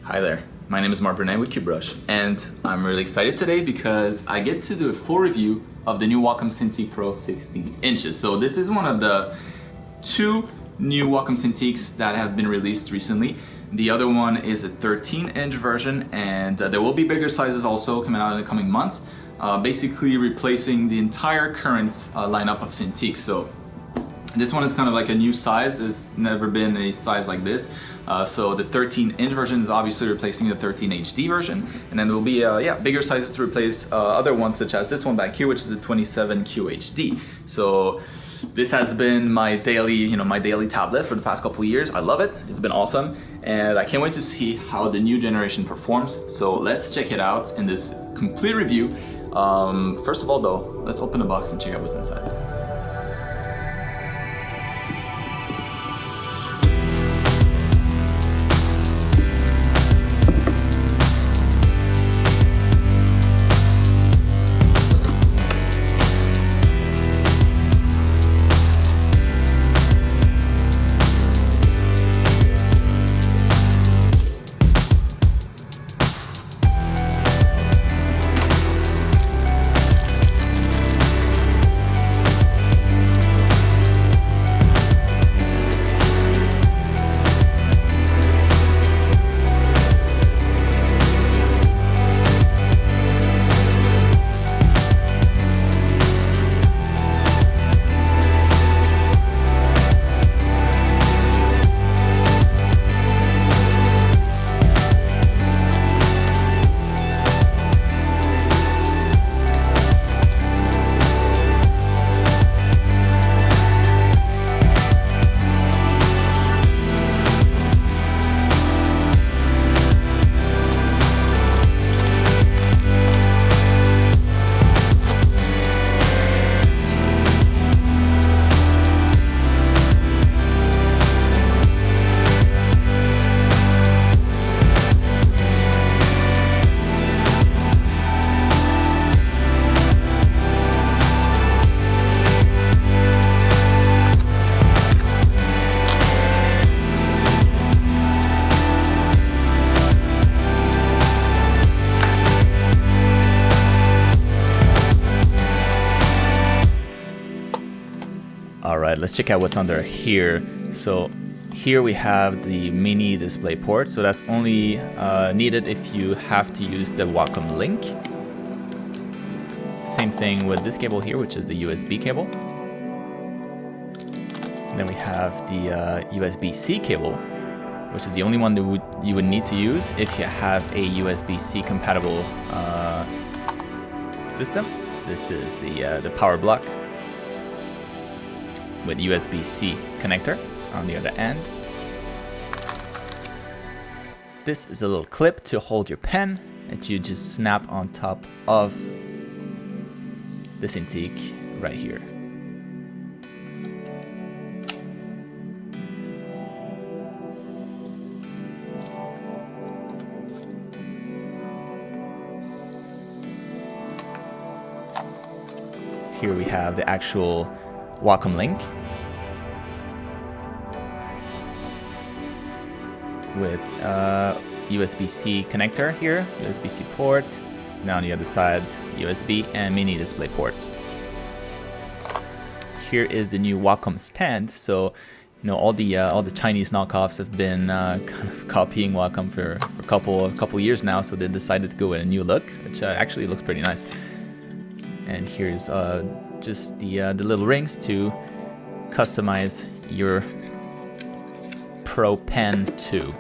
Hi there, my name is Mark Burnett with Cubebrush, and I'm really excited today because I get to do a full review of the new Wacom Cintiq Pro 16 inches. So this is one of the two new Wacom Cintiqs that have been released recently. The other one is a 13-inch version, and there will be bigger sizes also coming out in the coming months, basically replacing the entire current lineup of Cintiq. So this one is kind of like a new size. There's never been a size like this. So the 13-inch version is obviously replacing the 13 HD version, and then there will be bigger sizes to replace other ones, such as this one back here, which is the 27 QHD. So this has been my daily, my daily tablet for the past couple of years. I love it. It's been awesome, and I can't wait to see how the new generation performs. So let's check it out in this complete review. First of all, though, let's open the box and check out what's inside. Alright, let's check out what's under here. So here we have the mini display port. So that's only needed if you have to use the Wacom link. Same thing with this cable here, which is the USB cable. And then we have the USB-C cable, which is the only one that you would need to use if you have a USB-C compatible system. This is the power block with USB-C connector on the other end. This is a little clip to hold your pen that you just snap on top of the Cintiq right here. Here we have the actual Wacom link with USB-C connector here, USB-C port, and on the other side USB and mini display port. Here is the new Wacom stand. So all the Chinese knockoffs have been kind of copying Wacom for a couple years now, so they decided to go with a new look, which actually looks pretty nice. And here's just the little rings to customize your Pro Pen 2.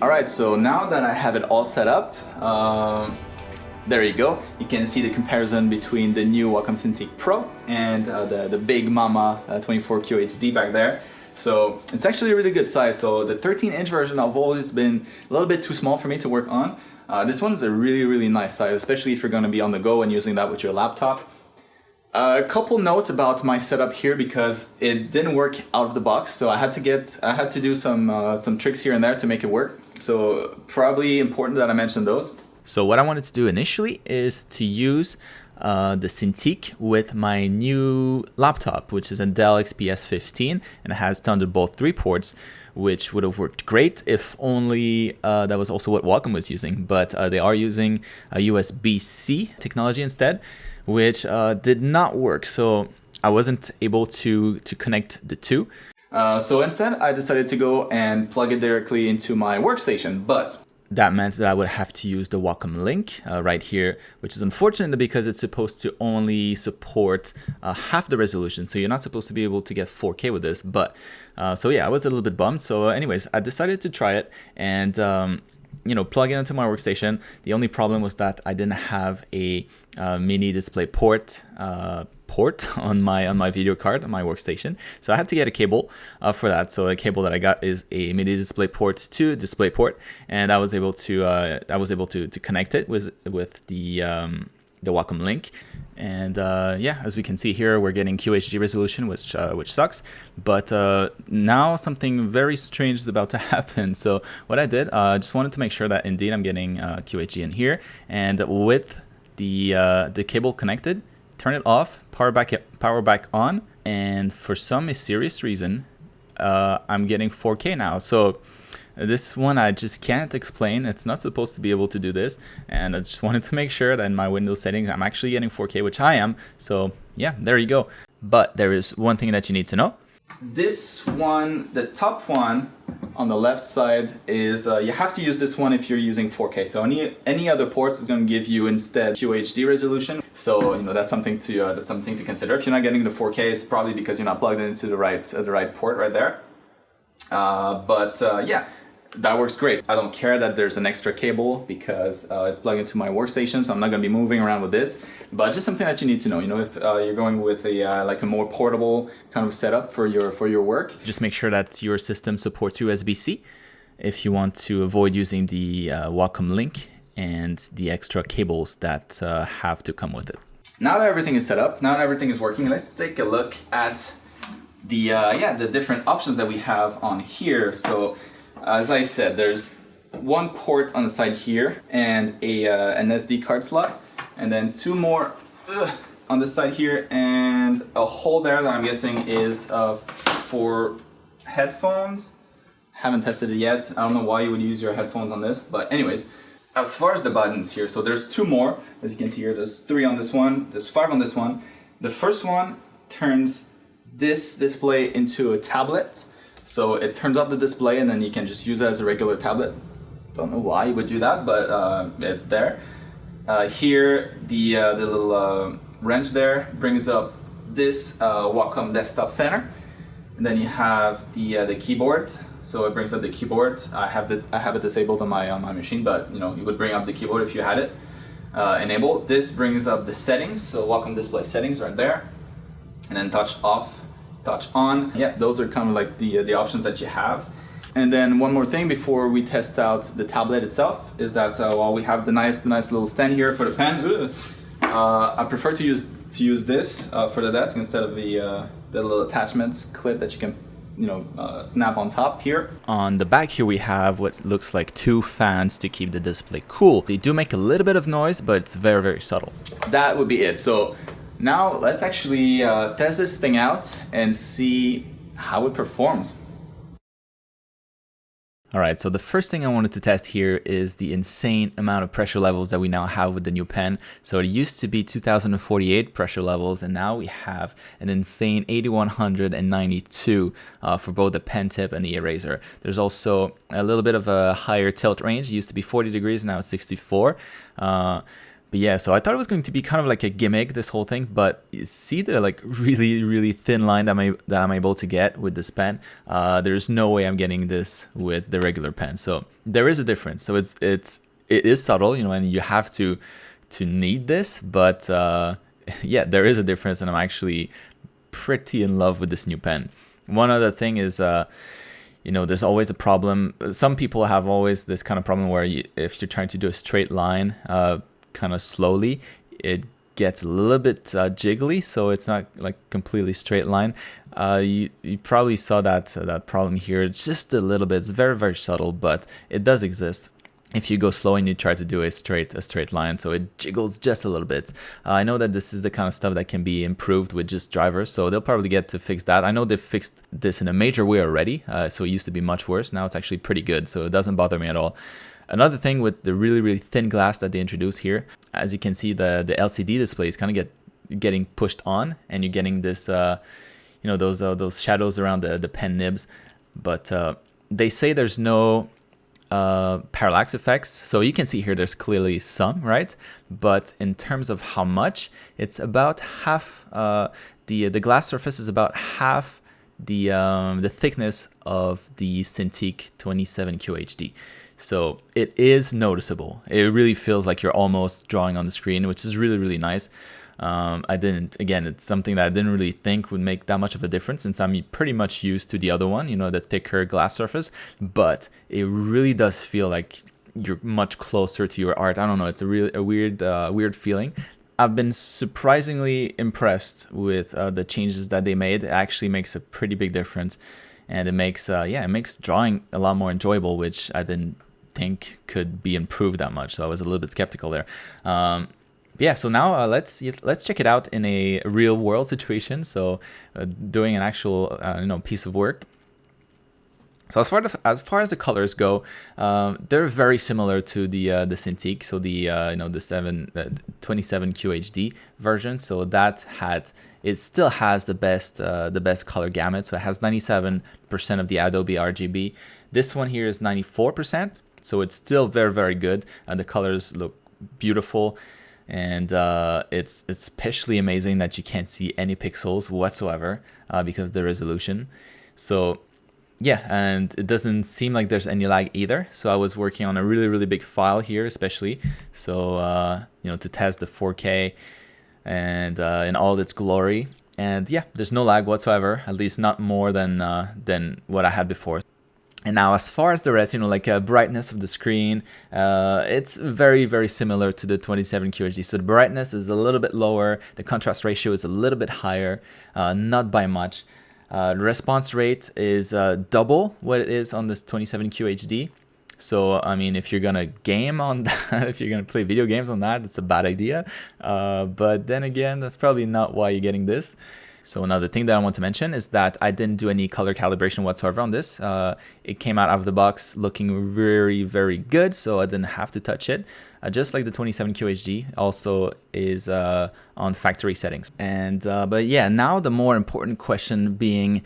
Alright, so now that I have it all set up, there you go. You can see the comparison between the new Wacom Cintiq Pro and the big mama 24 QHD back there. So it's actually a really good size. So the 13-inch version I've always been a little bit too small for me to work on. This one is a really nice size, especially if you're going to be on the go and using that with your laptop. A couple notes about my setup here, because it didn't work out of the box, so I had to do some tricks here and there to make it work. So probably important that I mention those. So what I wanted to do initially is to use the Cintiq with my new laptop, which is a Dell XPS 15, and it has Thunderbolt 3 ports, which would have worked great if only that was also what Wacom was using. But they are using a USB-C technology instead, which did not work. So I wasn't able to connect the two. So instead, I decided to go and plug it directly into my workstation. But that meant that I would have to use the Wacom link right here, which is unfortunate because it's supposed to only support half the resolution. So you're not supposed to be able to get 4K with this. But so yeah, I was a little bit bummed. So anyways, I decided to try it and plug it into my workstation. The only problem was that I didn't have a mini display port on my video card on my workstation, so I had to get a cable for that. So a cable that I got is a mini display port to display port, and I was able to connect it with the Wacom link. And yeah, as we can see here, we're getting QHD resolution, which sucks. But now something very strange is about to happen. So what I did, just wanted to make sure that indeed I'm getting QHD in here, and with the cable connected, turn it off, power back on, and for some mysterious reason, I'm getting 4K now. So this one I just can't explain. It's not supposed to be able to do this, and I just wanted to make sure that in my Windows settings I'm actually getting 4K, which I am. So yeah, there you go. But there is one thing that you need to know. this one, the top one on the left side, is you have to use this one if you're using 4K. So any other ports is going to give you instead QHD resolution. So that's something to consider. If you're not getting the 4K, it's probably because you're not plugged into the right port right there. Yeah, that works great. I don't care that there's an extra cable because it's plugged into my workstation, so I'm not going to be moving around with this. But just something that you need to know. If you're going with a more portable kind of setup for your work, just make sure that your system supports USB-C if you want to avoid using the Wacom link and the extra cables that have to come with it. Now that everything is set up, now that everything is working, let's take a look at the different options that we have on here. So as I said, there's one port on the side here and an SD card slot, and then two more on the side here, and a hole there that I'm guessing is for headphones. Haven't tested it yet. I don't know why you would use your headphones on this, but anyways, as far as the buttons here, so there's two more. As you can see here, there's 3 on this one, there's 5 on this one. The first one turns this display into a tablet. So it turns off the display and then you can just use it as a regular tablet. Don't know why you would do that, but it's there. Here, the little wrench there brings up this Wacom desktop center. And then you have the keyboard. So it brings up the keyboard. I have it disabled on my machine, but you would bring up the keyboard if you had it enabled. This brings up the settings, so Wacom display settings right there. And then touch off, touch on. Yeah, those are kind of like the options that you have. And then one more thing before we test out the tablet itself is that while we have the nice little stand here for the pen, I prefer to use this for the desk instead of the little attachment clip that you can snap on top here. On the back here we have what looks like 2 fans to keep the display cool. They do make a little bit of noise, but it's very, very subtle. That would be it. So now let's actually test this thing out and see how it performs. Alright, so the first thing I wanted to test here is the insane amount of pressure levels that we now have with the new pen. So it used to be 2048 pressure levels, and now we have an insane 8192 for both the pen tip and the eraser. There's also a little bit of a higher tilt range. It used to be 40 degrees, now it's 64. But yeah, so I thought it was going to be kind of like a gimmick, this whole thing, but you see the really, really thin line that I'm able to get with this pen. There's no way I'm getting this with the regular pen. So there is a difference. So it is subtle, and you have to need this, but yeah, there is a difference, and I'm actually pretty in love with this new pen. One other thing is, there's always a problem. Some people have always this kind of problem where if you're trying to do a straight line, kind of slowly, it gets a little bit jiggly, so it's not like completely straight line. You probably saw that problem here just a little bit. It's very, very subtle, but it does exist. if you go slow and you try to do a straight line, so it jiggles just a little bit. I know that this is the kind of stuff that can be improved with just drivers, so they'll probably get to fix that. I know they've fixed this in a major way already, so it used to be much worse. Now it's actually pretty good, so it doesn't bother me at all. Another thing with the really thin glass that they introduced here, as you can see, the LCD display is kind of getting pushed on, and you're getting this, you know, those shadows around the pen nibs. But they say there's no parallax effects, so you can see here there's clearly some, right? But in terms of how much, it's about half. The glass surface is about half the thickness of the Cintiq 27 QHD. So it is noticeable. It really feels like you're almost drawing on the screen, which is really nice. Again, it's something that I didn't really think would make that much of a difference, since I'm pretty much used to the other one, you know, the thicker glass surface, but it really does feel like you're much closer to your art. I don't know, it's a weird feeling. I've been surprisingly impressed with the changes that they made. It actually makes a pretty big difference, and it makes drawing a lot more enjoyable, which I didn't think could be improved that much. So I was a little bit skeptical there. Yeah, so now let's check it out in a real world situation. So doing an actual piece of work. So as far as the colors go, they're very similar to the Cintiq. So the 27 QHD version. So it still has the best color gamut. So it has 97% of the Adobe RGB. This one here is 94%. So it's still very good. The colors look beautiful. And it's especially amazing that you can't see any pixels whatsoever because of the resolution. So yeah, and it doesn't seem like there's any lag either. So I was working on a really big file here, especially. So to test the 4K and in all its glory. And yeah, there's no lag whatsoever, at least not more than what I had before. And now as far as the rest, like brightness of the screen, it's very similar to the 27 QHD. So the brightness is a little bit lower. The contrast ratio is a little bit higher, not by much. The response rate is double what it is on this 27 QHD. So, I mean, if you're going to game on that, if you're going to play video games on that, it's a bad idea. But then again, that's probably not why you're getting this. So another thing that I want to mention is that I didn't do any color calibration whatsoever on this. It came out of the box looking very good, so I didn't have to touch it. Just like the 27 QHD also is on factory settings. And but yeah, now the more important question being,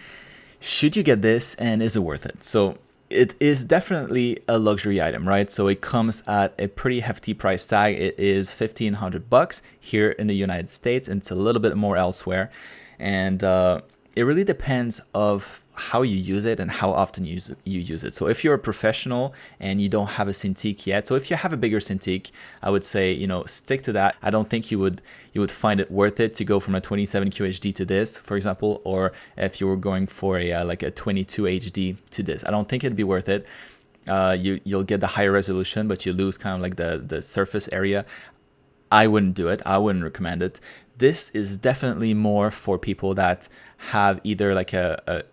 should you get this and is it worth it? So it is definitely a luxury item, right? So it comes at a pretty hefty price tag. It is $1,500 here in the United States, and it's a little bit more elsewhere. And it really depends of how you use it and how often you use it. So if you're a professional and you don't have a Cintiq yet, so if you have a bigger Cintiq, I would say, stick to that. I don't think you would find it worth it to go from a 27 QHD to this, for example, or if you were going for a 22 HD to this. I don't think it'd be worth it. You'll get the higher resolution, but you lose kind of like the surface area. I wouldn't do it. I wouldn't recommend it. This is definitely more for people that have either like a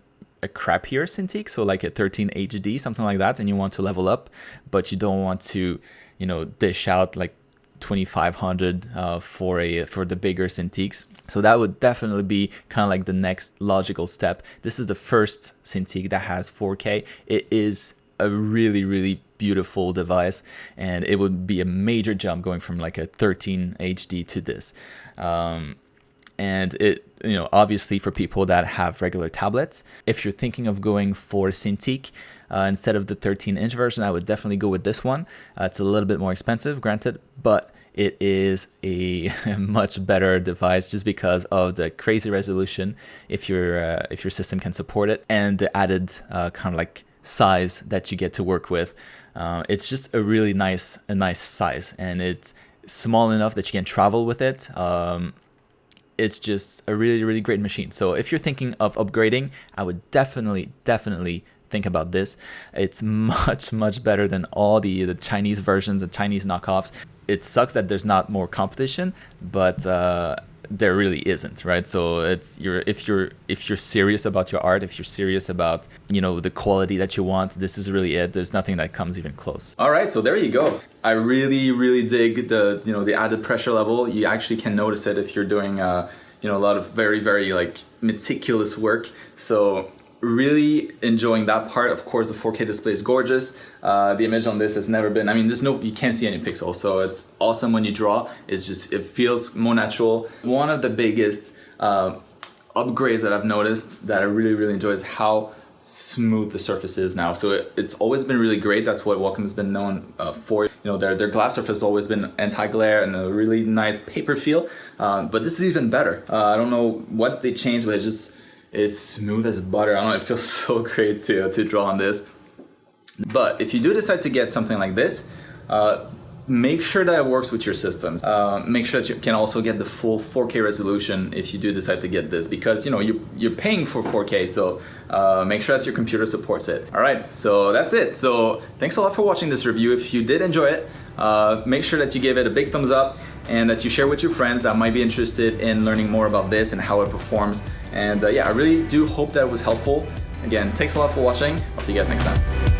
crappier Cintiq, so like a 13 HD, something like that, and you want to level up, but you don't want to, dish out like 2,500 for the bigger Cintiqs. So that would definitely be kind of like the next logical step. This is the first Cintiq that has 4K. It is a really beautiful device, and it would be a major jump going from like a 13 HD to this. And it, obviously for people that have regular tablets, if you're thinking of going for Cintiq instead of the 13-inch version, I would definitely go with this one. It's a little bit more expensive, granted, but it is a much better device just because of the crazy resolution, if your system can support it, and the added kind of like size that you get to work with. It's just a really nice size, and it's small enough that you can travel with it. It's just a really great machine. So if you're thinking of upgrading, I would definitely think about this. It's much better than all the Chinese versions and Chinese knockoffs. It sucks that there's not more competition, but there really isn't, right? So it's if you're serious about your art, if you're serious about, you know, the quality that you want, this is really it. There's nothing that comes even close. All right, so there you go. I really dig the, you know, the added pressure level. You actually can notice it if you're doing you know, a lot of very like meticulous work. So really enjoying that part. Of course, the 4K display is gorgeous. The image on this has never been, I mean, you can't see any pixels, so it's awesome when you draw. It's just, it feels more natural. One of the biggest upgrades that I've noticed that I really enjoy is how smooth the surface is now. So it's always been really great. That's what Wacom has been known for. You know, their glass surface has always been anti-glare and a really nice paper feel. But this is even better. I don't know what they changed, but it's smooth as butter. I don't know, it feels so great to draw on this. But if you do decide to get something like this, make sure that it works with your systems. Make sure that you can also get the full 4K resolution if you do decide to get this, because, you know, you're paying for 4K, so make sure that your computer supports it. All right, so that's it. So thanks a lot for watching this review. If you did enjoy it, make sure that you give it a big thumbs up and that you share with your friends that might be interested in learning more about this and how it performs. And yeah, I really do hope that it was helpful. Again, thanks a lot for watching. I'll see you guys next time.